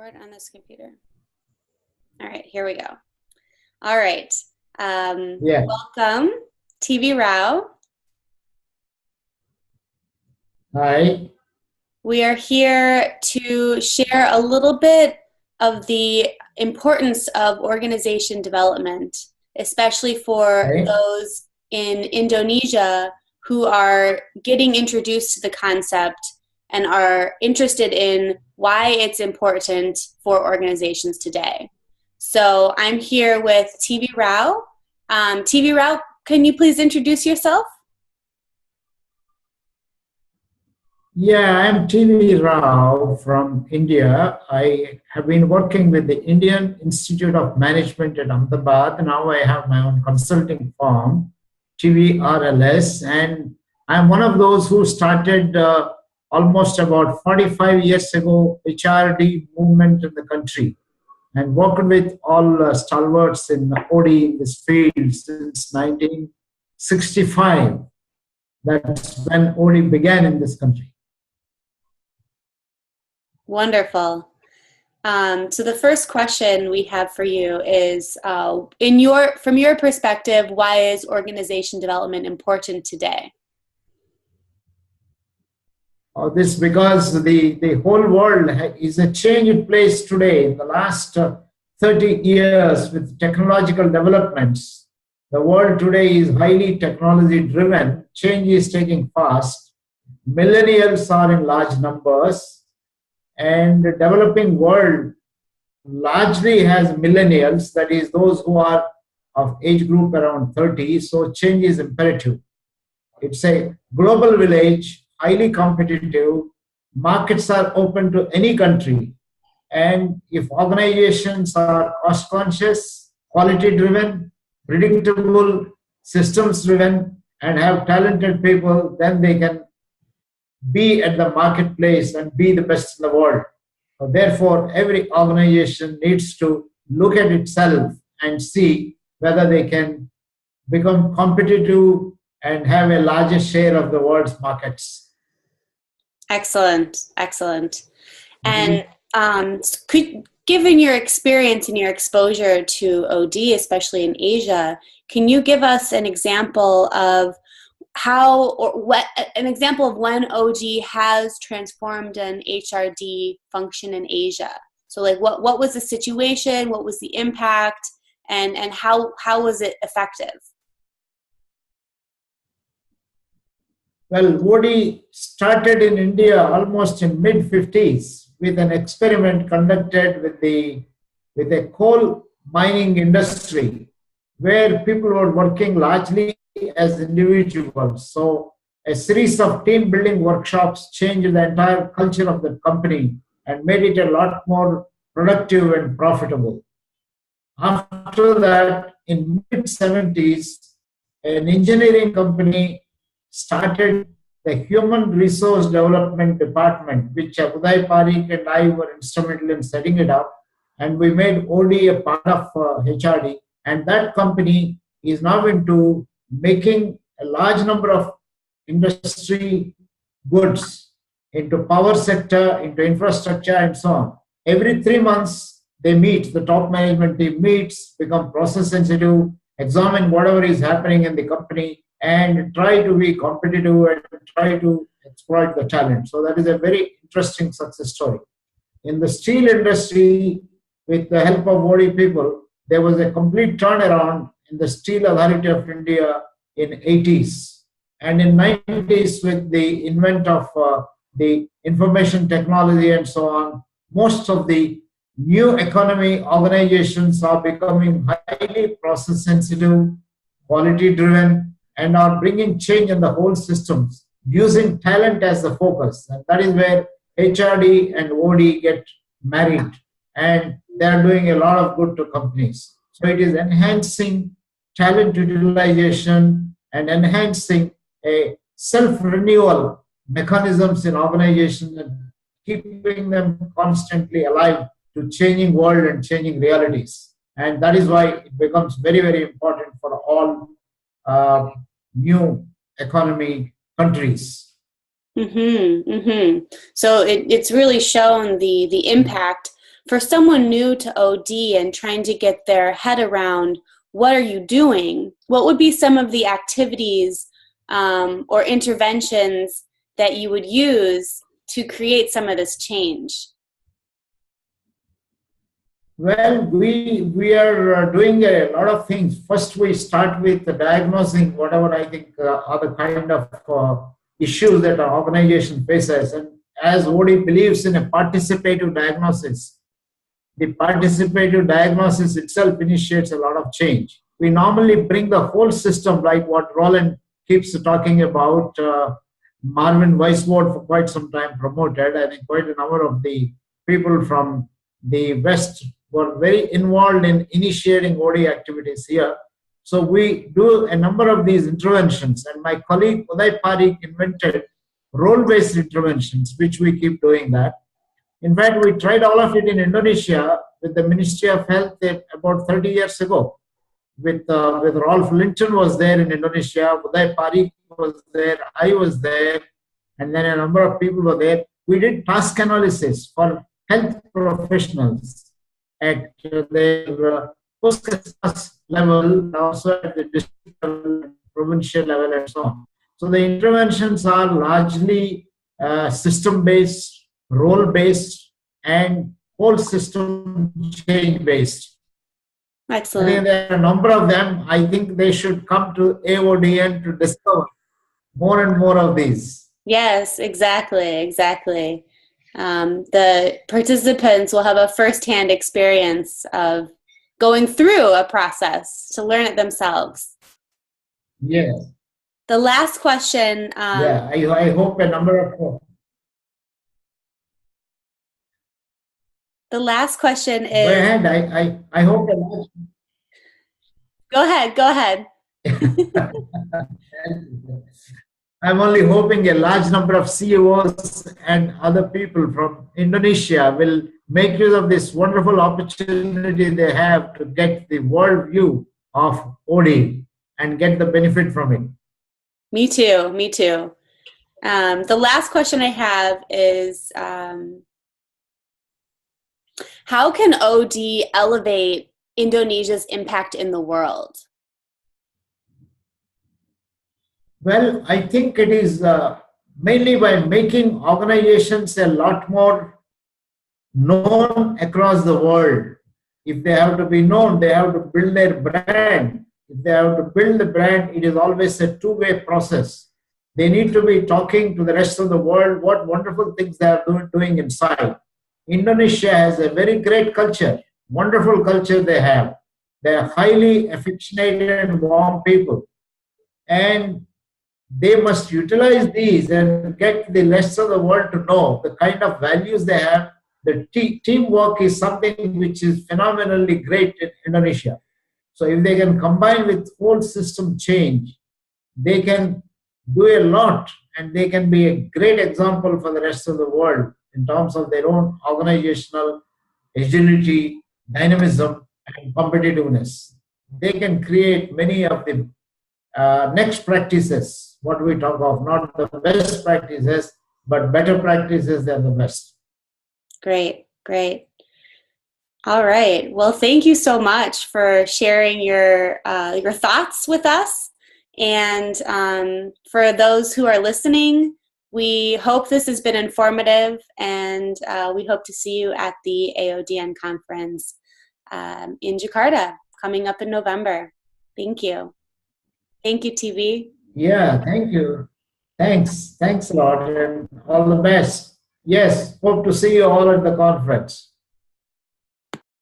record on this computer. All right, here we go. All right. Yeah. Welcome, TV Rao. Hi. We are here to share a little bit of the importance of organization development, especially for Hi. those in Indonesia who are getting introduced to the concept and are interested in why it's important for organizations today. So I'm here with TV Rao. TV Rao, can you please introduce yourself? Yeah, I'm TV Rao from India. I have been working with the Indian Institute of Management at Ahmedabad. Now I have my own consulting firm, TVRLS, and I'm one of those who started almost about 45 years ago HRD movement in the country and worked with all stalwarts in OD in this field since 1965. That's when OD began in this country. Wonderful. So the first question we have for you is, from your perspective, why is organization development important today? This because the whole world is a changed place today. In the last 30 years with technological developments, the world today is highly technology driven. Change is taking fast. Millennials are in large numbers, and the developing world largely has millennials, that is those who are of age group around 30. So change is imperative. It's a global village, highly competitive. Markets are open to any country. And if organizations are cost conscious, quality driven, predictable, systems driven, and have talented people, then they can be at the marketplace and be the best in the world. So therefore, every organization needs to look at itself and see whether they can become competitive and have a larger share of the world's markets. Excellent, excellent. And given your experience and your exposure to OD, especially in Asia, can you give us an example of when OD has transformed an HRD function in Asia? So like what was the situation, what was the impact, and how was it effective? Well, OD started in India almost in mid-50s with an experiment conducted with a coal mining industry where people were working largely as individuals. So a series of team building workshops changed the entire culture of the company and made it a lot more productive and profitable. After that, in mid-70s, an engineering company started the Human Resource Development Department, which Uday Parikh and I were instrumental in setting it up. And we made OD a part of HRD. And that company is now into making a large number of industry goods into power sector, into infrastructure, and so on. Every 3 months, they meet, the top management team meets, become process sensitive, examine whatever is happening in the company, and try to be competitive and try to exploit the talent. So that is a very interesting success story. In the steel industry, with the help of OD people, there was a complete turnaround in the Steel Authority of India in 80s. And in 90s, with the invent of the information technology and so on, most of the new economy organizations are becoming highly process sensitive, quality driven, and are bringing change in the whole systems using talent as the focus. And that is where HRD and OD get married, and they are doing a lot of good to companies. So it is enhancing talent utilization and enhancing a self-renewal mechanisms in organizations and keeping them constantly alive to changing world and changing realities. And that is why it becomes very, very important for all new economy countries. So it's really shown the impact for someone new to OD and trying to get their head around what are you doing, what would be some of the activities or interventions that you would use to create some of this change? Well, we are doing a lot of things. First, we start with diagnosing whatever I think are the kind of issues that our organization faces. And as OD believes in a participative diagnosis, the participative diagnosis itself initiates a lot of change. We normally bring the whole system, like what Roland keeps talking about. Marvin Weisbord for quite some time promoted. I think quite a number of the people from the West were very involved in initiating OD activities here. So we do a number of these interventions, and my colleague Uday Parikh invented role-based interventions, which we keep doing that. In fact, we tried all of it in Indonesia with the Ministry of Health about 30 years ago. With Rolf Linton was there in Indonesia, Uday Parikh was there, I was there, and then a number of people were there. We did task analysis for health professionals at their post-class level, also at the district level, provincial level, and so on. So the interventions are largely system-based, role-based, and whole system change-based. Excellent. I think there are a number of them. I think they should come to AODN to discover more and more of these. Yes, exactly. The participants will have a firsthand experience of going through a process to learn it themselves. Yes. The last question. I hope a number of. The last question is. Go ahead. I hope a large. Go ahead. I'm only hoping a large number of CEOs and other people from Indonesia will make use of this wonderful opportunity they have to get the world view of OD and get the benefit from it. Me too. The last question I have is, how can OD elevate Indonesia's impact in the world? Well, I think it is mainly by making organizations a lot more known across the world. If they have to be known, they have to build their brand. If they have to build the brand, it is always a two-way process. They need to be talking to the rest of the world what wonderful things they are doing inside. Indonesia has a very great culture, wonderful culture they have. They are highly affectionate and warm people. And they must utilize these and get the rest of the world to know the kind of values they have. The teamwork is something which is phenomenally great in Indonesia. So if they can combine with whole system change, they can do a lot, and they can be a great example for the rest of the world in terms of their own organizational agility, dynamism, and competitiveness. They can create many of the next practices, what we talk of, not the best practices, but better practices than the best. Great. All right. Well, thank you so much for sharing your thoughts with us. And for those who are listening, we hope this has been informative, and we hope to see you at the AODN conference in Jakarta coming up in November. Thank you. Thank you, TV. Yeah, thank you. Thanks a lot, and all the best. Yes, hope to see you all at the conference.